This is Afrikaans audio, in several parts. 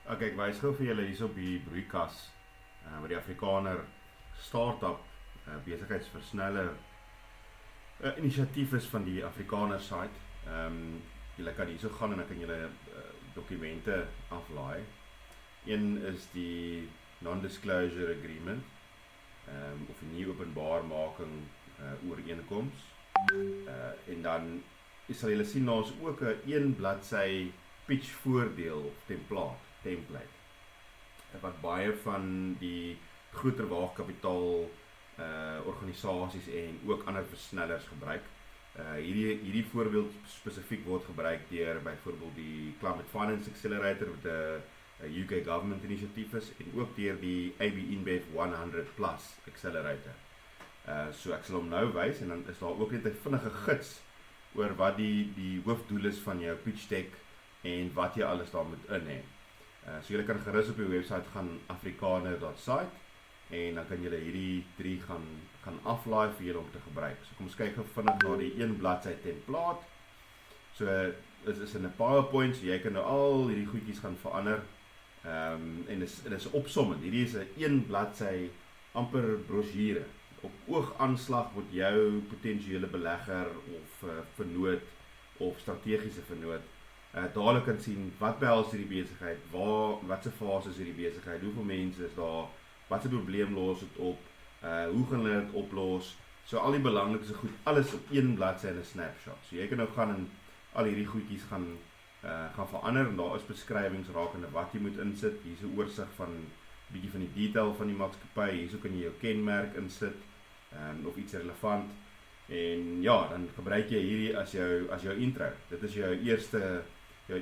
Ek wys gou vir julle hier op die broeikas met die Afrikaner startup besigheidsversneller inisiatief is van die Afrikaner site. Julle kan hierso gaan en dan kan julle dokumente aflaai. Een is die non-disclosure agreement of 'n nie openbaarmaking ooreenkoms. En dan sal julle sien daar's ook 'n een bladsy pitch voordeel of template wat baie van die groter waagkapitaal organisasies en ook ander versnellers gebruik. Hierdie voorbeeld spesifiek word gebruik deur byvoorbeeld die Climate Finance Accelerator wat 'n UK government inisiatief is en ook deur die AB InBev 100+ Accelerator. So ek sal hom nou wys en dan is daar ook net 'n vinnige gids oor wat die hoofdoel is van jou pitch deck en wat jy alles daar moet in hê. So julle kan gerus op die webwerf gaan afrikaner.site en dan kan julle hierdie 3 gaan aflaai vir julle om te gebruik. So kom ons kyk gou vinnig na die een bladsy template. So is in 'n PowerPoint, so jy kan nou al hierdie goedjies gaan verander. En dis opsommend. Hierdie is 'n een bladsy amper brosjure. Op oogaanslag word jou potensiële belegger of vennoot of strategiese vennoot dadelik kan sien wat behels hierdie besigheid, watse fase is hierdie besigheid, hoeveel mense is daar, watse probleem los dit op, hoe gaan hulle dit oplos. So al die belangrikste goed, alles op een bladsy in 'n snapshot. So jy kan nou gaan en al hierdie goedjies gaan verander en daar is beskrywings rakende wat jy moet insit. Hier is 'n oorsig van bietjie van die detail van die maatskappy. Hierso kan jy jou kenmerk insit of iets relevant. En ja, dan gebruik jy hierdie as jou intro. Dit is jou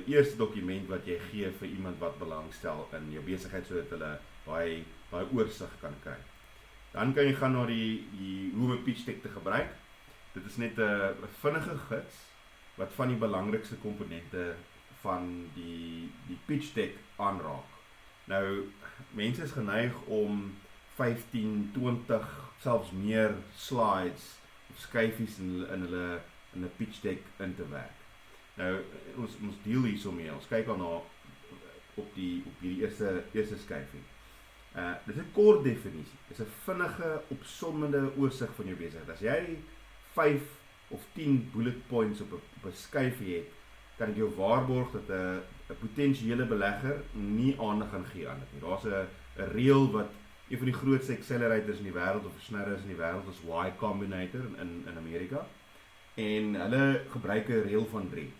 eerste dokument wat jy gee vir iemand wat belangstel in jou besigheid sodat hulle baie oorsig kan kry. Dan kan jy gaan na die hoe om 'n pitch deck te gebruik. Dit is net 'n vinnige gids wat van die belangrikste komponente van die pitch deck aanraak. Nou, mense is geneig om 15, 20, selfs meer slides of skyfies in 'n pitch deck in te werk. Nou, ons deel hierso mee. Ons kyk dan na op hierdie eerste skyfie. Dit is 'n kort definisie. Dit is 'n vinnige, opsommende oorsig van jou besigheid. As jy 5 of 10 bullet points op 'n skyfie het, kan ek jou waarborg dat 'n potensiële belegger nie aandag gaan gee aan dit nie. Daar's 'n reël wat een van die grootste accelerators in die wêreld of versnellers in die wêreld is Y Combinator in Amerika. En hulle gebruik 'n reël van 3.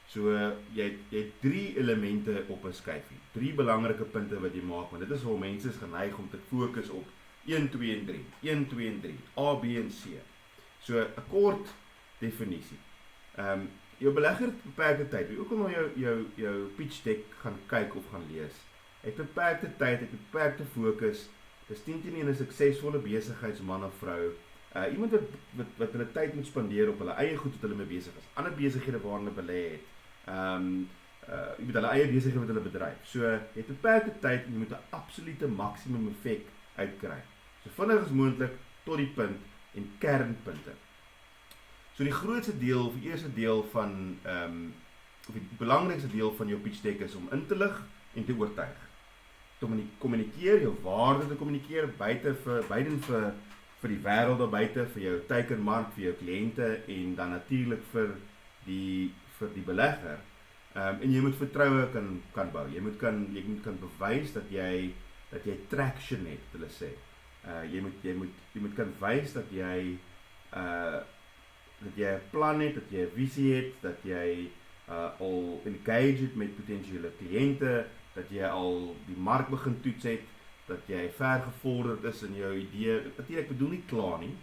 So jy het 3 elemente op 'n skyfie. 3 belangrike punte wat jy maak, want dit is waar mense is geneig om te fokus op 1, 2 en 3. 1, 2 en 3. A, B en C. So 'n kort definisie. Jou belegger het beperkte tyd. Wie ook al na jou pitch deck gaan kyk of gaan lees. Het beperkte tyd, het beperkte fokus. Dis 10/10 'n suksesvolle besigheidsman of vrou. Iemand wat hulle tyd moet spandeer op hulle eie goed wat hulle mee besig is. Ander besighede waarin hulle belê het. Jy moet hulle eie besighede wat hulle bedryf. So jy het beperkte tyd en jy moet 'n absolute maksimum effek uitkry. So vinnig as moontlik tot die punt en kernpunte. So die grootste deel, of die eerste deel van of die belangrikste deel van jou pitch deck is om in te lig en te oortuig. Kommunikeer, jou waarde te kommunikeer buiten vir die wêreld daar buite, vir jou teikenmark, vir jou kliënte en dan natuurlik vir die belegger. En jy moet vertroue kan bou. Jy moet kan bewys dat jy traction het, hulle sê. Jy moet kan wys dat jy 'n plan het, dat jy 'n visie het, dat jy al engage het met potensiële kliënte, dat jy al die mark begin toets het, dat jy ver gevorderd is in jou idee. Natuurlik bedoel nie klaar nie.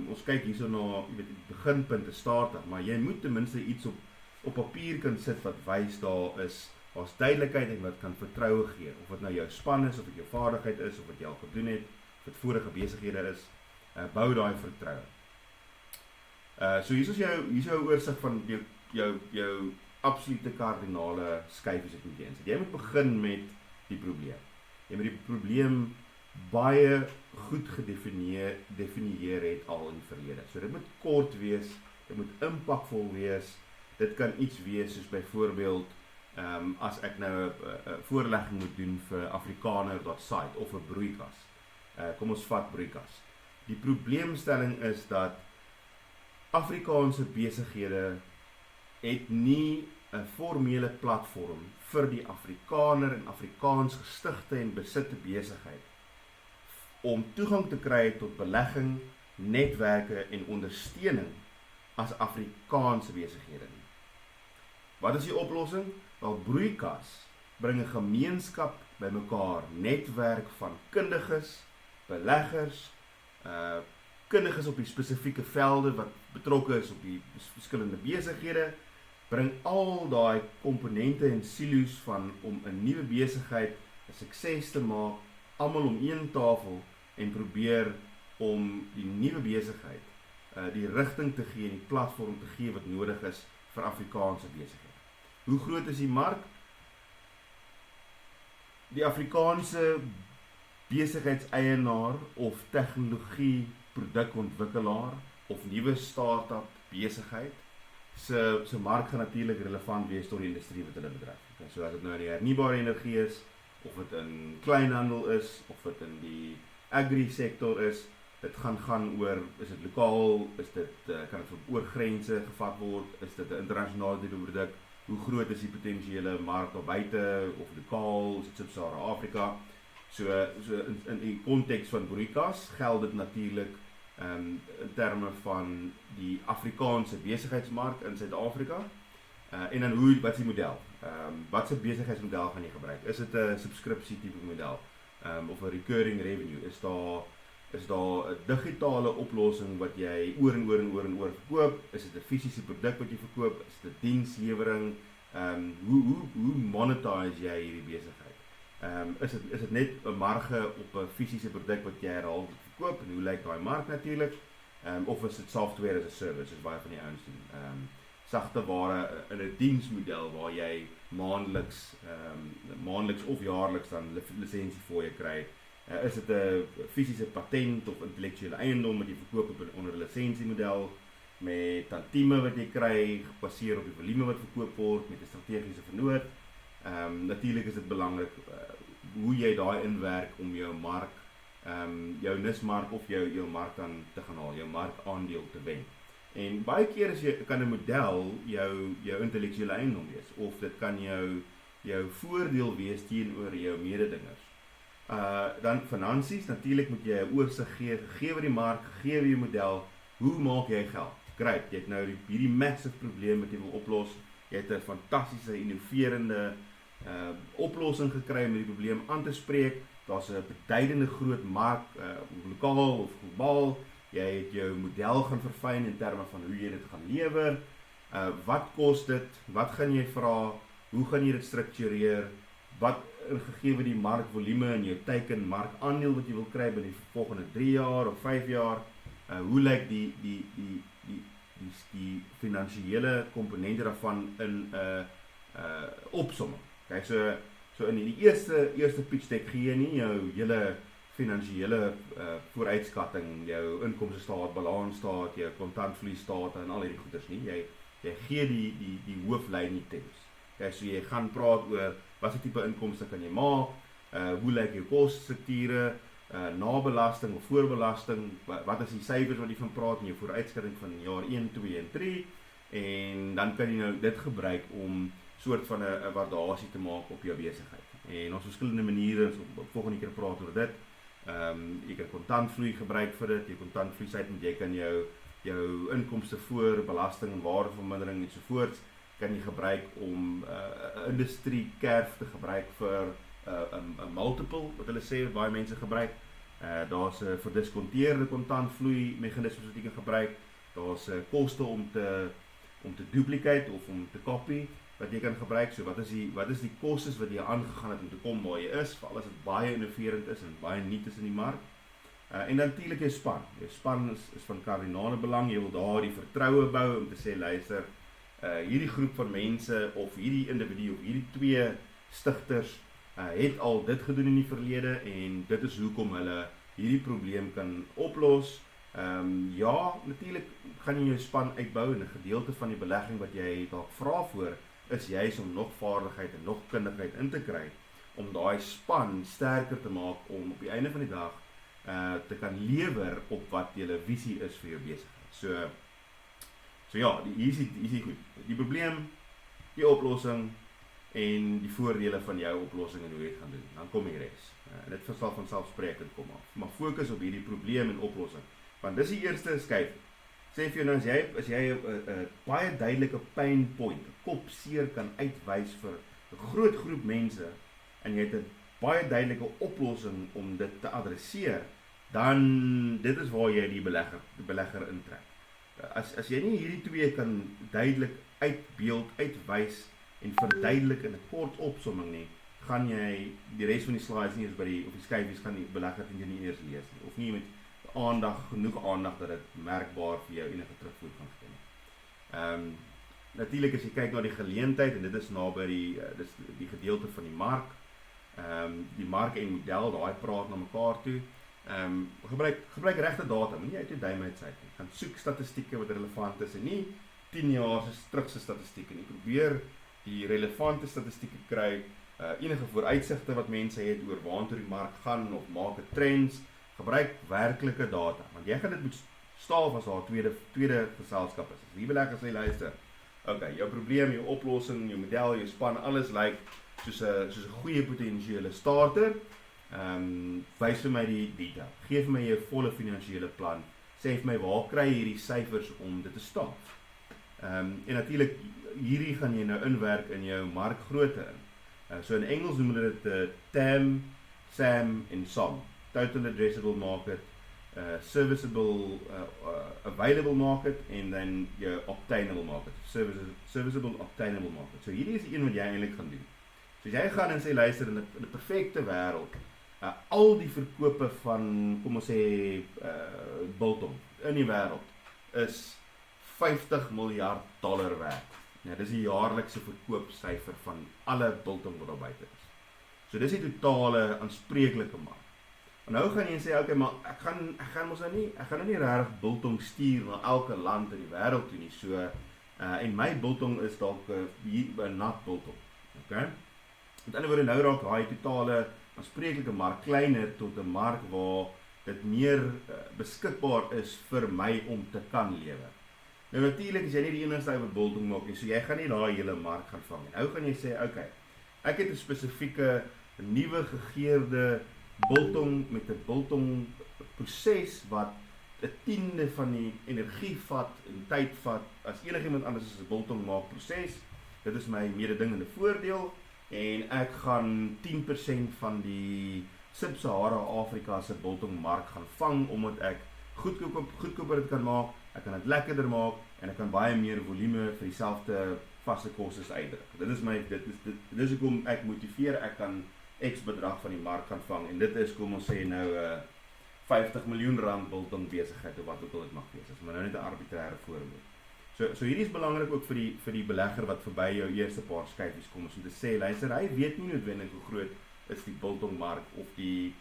Ons kyk hierso na die beginpunte start, maar jy moet ten minste iets op papier kan sit wat wys daar's duidelikheid en wat kan vertroue gee. Of dit nou jou span is, of dit jou vaardigheid is, of wat jy al gedoen het, of dit vorige besighede is, bou daai vertroue. So hier is jou oorsig van jou absolute kardinale skyfies wat jy insit. Jy moet begin met die probleem. Jy moet die probleem baie goed gedefinieer het al in die verlede. So dit moet kort wees, dit moet impakvol wees. Dit kan iets wees soos byvoorbeeld as ek nou 'n voorlegging moet doen vir Afrikaner.site of 'n broeikas. Kom ons vat broeikas. Die probleemstelling is dat Afrikaanse besighede het nie 'n formele platform vir die Afrikaner en Afrikaans gestigte en besitte besigheid om toegang te kry tot belegging, netwerke en ondersteuning as Afrikaanse besighede nie. Wat is die oplossing? Wel, broeikas bring 'n gemeenskap bymekaar, netwerk van kundiges, beleggers, kundiges op die spesifieke velde wat betrokke is op die verskillende besighede, bring al daai komponente en silo's van om 'n nuwe besigheid 'n sukses te maak, almal om een tafel en probeer om die nuwe besigheid die rigting te gee en die platform te gee wat nodig is vir Afrikaanse besighede. Hoe groot is die mark? Die Afrikaanse besigheidseienaar of tegnologie produkontwikkelaar of nuwe start-up besigheid se mark gaan natuurlik relevant wees tot die industrie wat hulle bedryf. So as dit nou in die hernubare energie is, of dit in kleinhandel is, of dit in die agri-sektor is, dit gaan oor, is dit lokaal, is dit, kan dit oor grense gevat word, is dit 'n internasionale produk, hoe groot is die potensiële mark daar buite, of lokaal, is dit Sub-Sahara Afrika. So in die konteks van broeikas geld dit natuurlik in terme van die Afrikaanse besigheidsmark in Suid-Afrika. En dan wat is die model? Wat se besigheidsmodel gaan jy gebruik? Is dit 'n subskripsie tipe model? Of 'n recurring revenue? Is daar 'n digitale oplossing wat jy oor en oor verkoop? Is dit 'n fisiese produk wat jy verkoop? Is dit 'n dienslewering? Hoe monetize jy hierdie besigheid? Is dit net 'n marge op 'n fisiese produk wat jy herhaal verkoop, en hoe lyk daai mark natuurlik? Of is dit software as a service, soos baie van die ouens doen? Sagte ware in 'n diensmodel waar jy maandeliks of jaarliks dan lisensie vir jou kry. Is dit 'n fisiese patent of intellektuele eiendom wat jy verkoop onder 'n lisensiemodel met tantieme wat jy kry gebaseer op die volume wat verkoop word met 'n strategiese vernoot? Natuurlik is dit belangrik hoe jy daai inwerk om jou mark, jou nismark of jou mark dan te gaan haal, jou markaandeel te wen. En baie keer kan 'n model jou intellektuele eiendom wees, of dit kan jou voordeel wees teenoor jou mededingers. Dan finansies, natuurlik moet jy 'n oorsig gee oor die mark, gee oor jou model, hoe maak jy geld? Great, jy het nou hierdie massive probleem wat jy wil oplos, jy het 'n fantastiese, innoverende oplossing gekry om hierdie probleem aan te spreek, daar's 'n beduidende groot mark, lokaal of globaal, jy het jou model gaan verfyn in terme van hoe jy dit gaan lewer, wat kos dit, wat gaan jy vra, hoe gaan jy dit struktureer, wat gegee die markvolume en jou teiken markaandeel wat jy wil kry binne die volgende 3 jaar of 5 jaar, hoe lyk die finansiële komponente daarvan in 'n opsomming. Kyk, so in die eerste pitch deck gee jy nie jou hele finansiële vooruitskatting, jou inkomstestaat, balansstaat, jou kontantvloeistaat en al hierdie goeders nie. Jy gee die hooflyn items. Kyk, so jy gaan praat oor wat se tipe inkomste kan jy maak, hoe lyk jou kosstrukture, na belasting of voorbelasting, wat is die syfers wat jy van praat in jou vooruitskatting van jaar 1, 2 en 3, en dan kan jy nou dit gebruik om soort van 'n waardasie te maak op jou besigheid. En ons verskillende maniere, so volgende keer praat oor dit. Jy kan kontantvloei gebruik vir dit, jy kontantvloei met jy kan jou inkomste voor belasting en waardevermindering ensovoorts kan jy gebruik om 'n industrie kerf te gebruik vir 'n multiple wat hulle sê baie mense gebruik. Daar's 'n verdiskonteerde kontantvloei meganismes wat jy kan gebruik. Daar's koste om te duplicate of om te copy wat jy kan gebruik. So wat is die kostes wat jy aangegaan het om te kom waar jy is, veral as dit baie innoverend is en baie nuut is in die mark. En natuurlik jou span. Jou span is van kardinale belang. Jy wil daar die vertroue bou om te sê, luister, hierdie groep van mense of hierdie individu of hierdie 2 stigters het al dit gedoen in die verlede en dit is hoekom hulle hierdie probleem kan oplos. Ja, natuurlik gaan jy jou span uitbou en 'n gedeelte van die belegging wat jy dalk vra voor is juist om nog vaardigheid en nog kundigheid in te kry, om daai span sterker te maak, om op die einde van die dag te kan lewer op wat julle visie is vir jou besigheid. So ja, hier is die goed. Die probleem, die oplossing en die voordele van jou oplossing en hoe jy het gaan doen. Dan kom die res. En dit sal vanselfsprekend kom af. Maar fokus op hierdie probleem en oplossing. Want dis die eerste skuif. Sê vir jou nou, as jy 'n baie duidelike pain point, 'n kopseer kan uitwys vir 'n groot groep mense en jy het 'n baie duidelike oplossing om dit te adresseer, dan dit is waar jy die belegger intrek. As jy nie hierdie twee kan duidelik uitbeeld, uitwys en verduidelik in 'n kort opsomming nie, gaan jy die res van die slides nie eens by die skyfies gaan die belegger nie eers lees nie, of nie met genoeg aandag dat dit merkbaar vir jou enige terugvoer kan gee. Natuurlik as jy kyk na die geleentheid, en dit is naby die gedeelte van die mark, die mark en model, daai praat na mekaar toe. Gebruik regte data, moenie uit jou duim uitsit nie. Gaan soek statistieke wat relevant is en nie 10 jaar terugse statistieke nie. Probeer die relevante statistieke kry, enige vooruitsigte wat mense het oor waartoe die mark gaan of market trends. Gebruik werklike data, want jy gaan dit moet staaf as haar tweede geselskap is. As die belegger sê, luister, okay, jou probleem, jou oplossing, jou model, jou span, alles lyk soos 'n goeie potensiële starter. Wys vir my die data, gee vir my jou volle finansiële plan, sê vir my waar kry jy hierdie syfers om dit te staaf. En natuurlik, hierdie gaan jy nou inwerk in jou markgrootte in. So in Engels noem hulle dit TAM, SAM en SOM. Total addressable market, serviceable, available market, en dan jou obtainable market, serviceable obtainable market. So hierdie is die een wat jy eintlik gaan doen. So jy gaan en sê, luister, in 'n perfekte wêreld, al die verkope van, kom ons sê, biltong in die wêreld is $50 miljard werd. Ja, dis die jaarlikse verkoopsyfer van alle biltong wat daar buite is. So dis die totale aanspreeklike mark. En nou gaan jy sê, okay, maar ek gaan nou nie regtig biltong stuur na elke land in die wêreld toe nie. So en my biltong is dalk 'n nat biltong. Okay? Met ander woorde, nou raak daai totale aanspreeklike mark kleiner tot 'n mark waar dit meer beskikbaar is vir my om te kan lewer. Nou natuurlik is jy nie die enigste wat biltong maak nie, so jy gaan nie daai hele mark gaan vang nie. Nou gaan jy sê, okay, ek het 'n spesifieke nuwe gegeurde biltong met 'n biltong proses wat 'n tiende van die energie vat en tyd vat as enigiemand anders as 'n biltong maak proses. Dit is my mededingende voordeel en ek gaan 10% van die Sub-Sahara Afrika se biltongmark gaan vang omdat ek goedkoper dit kan maak, ek kan dit lekkerder maak en ek kan baie meer volume vir dieselfde vaste kostes uitdruk. Dit is hoekom ek motiveer, ek kan X bedrag van die mark gaan vang en dit is, kom ons sê nou, 50 miljoen rand biltong besigheid of wat ook al dit mag wees. Dit is maar nou net 'n arbitrære voorbeeld. So hierdie is belangrik ook vir die belegger wat verby jou eerste paar skyfies kom, om te sê, luister, hy weet nie noodwendig hoe groot is die biltongmark of die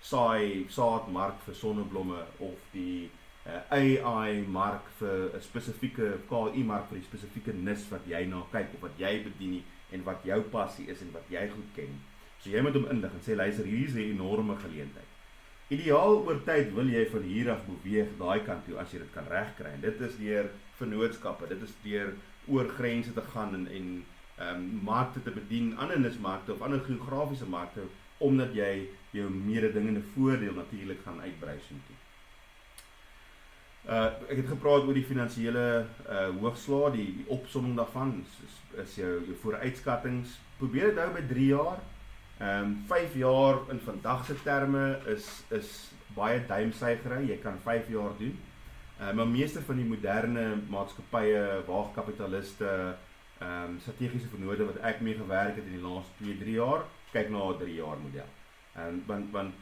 saadmark vir sonneblomme of die AI-mark vir 'n spesifieke KI-mark vir die spesifieke nis wat jy na kyk of wat jy bedien nie, en wat jou passie is en wat jy goed ken. So jy moet hom inlig en sê, luister, hier is 'n enorme geleentheid. Ideaal oor tyd wil jy van hier af beweeg daai kant toe as jy dit kan regkry. En dit is deur vennootskappe, dit is deur oor grense te gaan en markte te bedien, ander nismarkte of ander geografiese markte, omdat jy jou mededingende voordeel natuurlik gaan uitbrei soontoe. Ek het gepraat oor die finansiële hoogslae, die opsomming daarvan is jou vooruitskattings. Probeer dit hou by 3 jaar. 5 jaar in vandag se terme is baie duimsuigery. Jy kan 5 jaar doen. Maar meeste van die moderne maatskappye, waagkapitaliste, strategiese vennote wat ek mee gewerk het in die laaste 2-3 jaar, kyk na 'n 3 jaar model. Want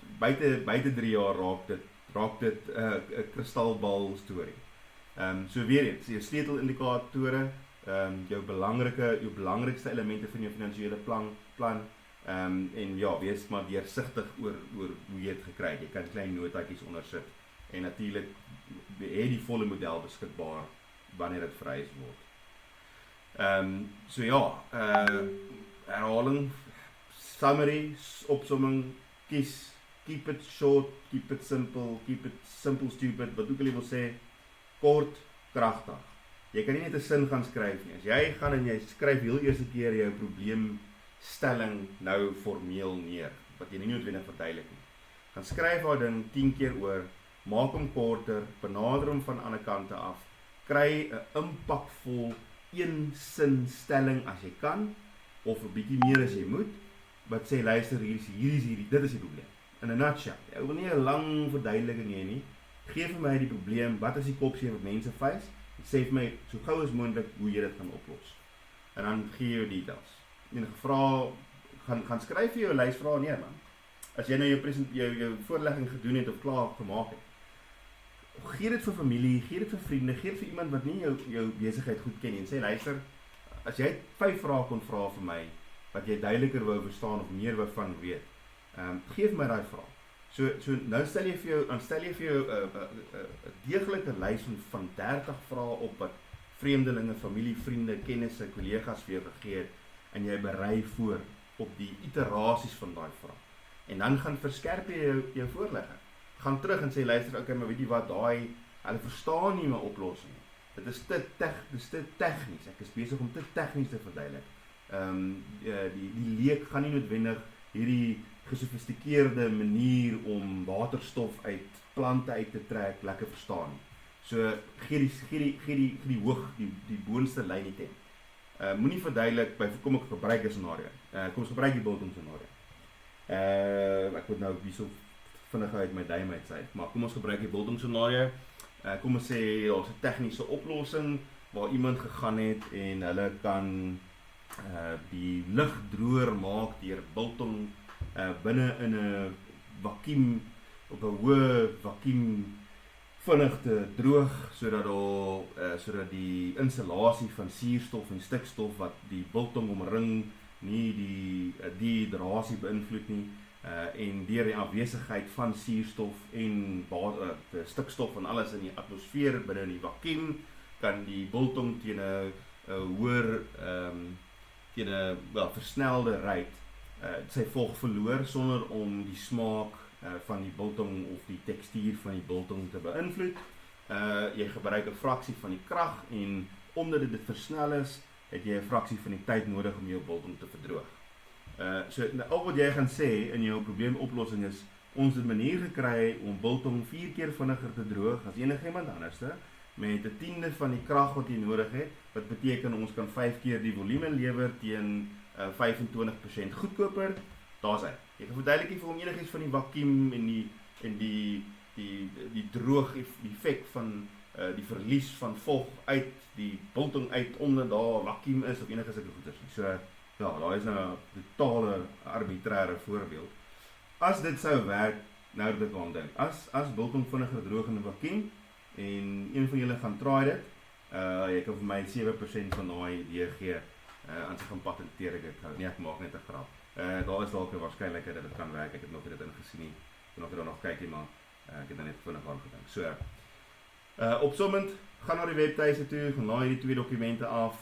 buite 3 jaar raak dit 'n kristalbal storie. So weer eens, jou sleutelindikatore, jou belangrikste elemente van jou finansiële plan, en ja, wees maar deursigtig oor hoe jy het gekry. Jy kan klein notaatjies ondersit en natuurlik het die volle model beskikbaar wanneer dit vereis word. So ja, herhaling, summary, opsomming, kies, keep it short, keep it simple stupid, wat ook al jy wil sê, kort, kragtig. Jy kan nie net 'n sin gaan skryf nie. As jy gaan en jy skryf heel eerste keer jou probleemstelling nou formeel neer, wat jy nie noodwendig verduidelik nie. Gaan skryf daai ding 10 keer oor, maak hom korter, benader hom van ander kante af, kry 'n impakvol een sin stelling as jy kan, of 'n bietjie meer as jy moet, wat sê luister dit is die probleem. In 'n nutshell. Jy wil nie 'n lang verduideliking hê nie. Gee vir my die probleem, wat is die kopseer wat mense face? Sê vir my so gou as moontlik hoe jy dit gaan oplos. En dan gee jy jou details. Enige vrae gaan skryf vir jou 'n lys vrae neer man. As jy nou jou voorlegging gedoen het of klaar gemaak het. Gee dit vir familie, gee dit vir vriende, gee dit vir iemand wat nie jou besigheid goed ken nie en sê luister, as jy 5 vrae kon vra vir my wat jy duideliker wou verstaan of meer wou van weet, gee vir my daai vrae. So nou stel jy vir jou 'n deeglike lys van 30 vrae op wat vreemdelinge, familie, vriende, kennisse, kollegas vir jou gegee het en jy berei voor op die iterasies van daai vrae. En dan gaan verskerp jy jou voorlegging. Gaan terug en sê luister, okay, maar weet jy wat, hulle verstaan nie my oplossing nie. Dit is te tegnies. Ek is besig om te tegnies te verduidelik. Die leek gaan nie noodwendig hierdie gesofistikeerde manier om waterstof uit plante uit te trek lekker verstaan nie. So gee die boonste lyn net in. Moenie verduidelik kom ek gebruik 'n scenario. Kom ons gebruik die biltong scenario. Ek moet nou hierso vinnig uit my duim uit sê, maar kom ons gebruik die biltong scenario. Kom ons sê daar's 'n tegniese oplossing waar iemand gegaan het en hulle kan die lug droër maak deur biltong binne in 'n vakuum op 'n hoë vakuum vinnig te droog sodat die insulasie van suurstof en stikstof wat die biltong omring nie die dehydrasie beïnvloed nie en deur die afwesigheid van suurstof en stikstof en alles in die atmosfeer binne in die vakuum kan die biltong teen 'n hoër teen 'n versnelde rate sy vog verloor sonder om die smaak van die biltong of die tekstuur van die biltong te beïnvloed. Jy gebruik 'n fraksie van die krag en omdat dit versnel is, het jy 'n fraksie van die tyd nodig om jou biltong te verdroog. So al wat jy gaan sê in jou probleemoplossing is, ons het 'n manier gekry om biltong 4 keer vinniger te droog as enigiemand anderste, met 'n tiende van die krag wat jy nodig het, wat beteken ons kan 5 keer die volume lewer teen 25% goedkoper. Daar's hy. Jy kan verduidelik nie vir hom enigiets van die vakuum en die droog effek van die verlies van vog uit die biltong uit omdat daar vakuum is of enige sulke goeders nie. So ja, daar is nou 'n totale arbitrære voorbeeld. As dit sou werk, nou dat ek aan dink, as biltong vinniger droog in 'n vakuum en een van julle gaan try dit, jy kan vir my 7% van daai idee gee, aan sy gaan patenteer ek maak net 'n grap. Daar is dalk 'n waarskynlikheid dat dit kan werk. Ek het nog nie dit ingesien nie. Ek het nog kyk nie, maar ek het net vinnig aan gedink. So, opsommend, gaan na die webtuise toe, gaan laai hierdie 2 dokumente af.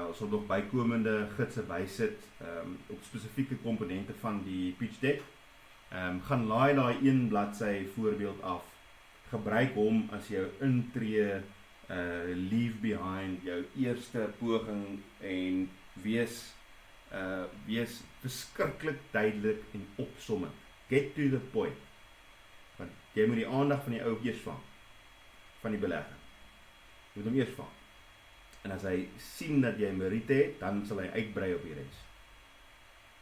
Ons sal nog bykomende gidse bysit op spesifieke komponente van die pitch deck. Gaan laai daai 1 bladsy voorbeeld af. Gebruik hom as jou intree leave behind, jou eerste poging en wees verskriklik duidelik en opsommend. Get to the point. Want jy moet die aandag van die ou eers vang, van die belegger. Jy moet hom eers vang. En as hy sien dat jy meriete het, dan sal hy uitbrei op die res.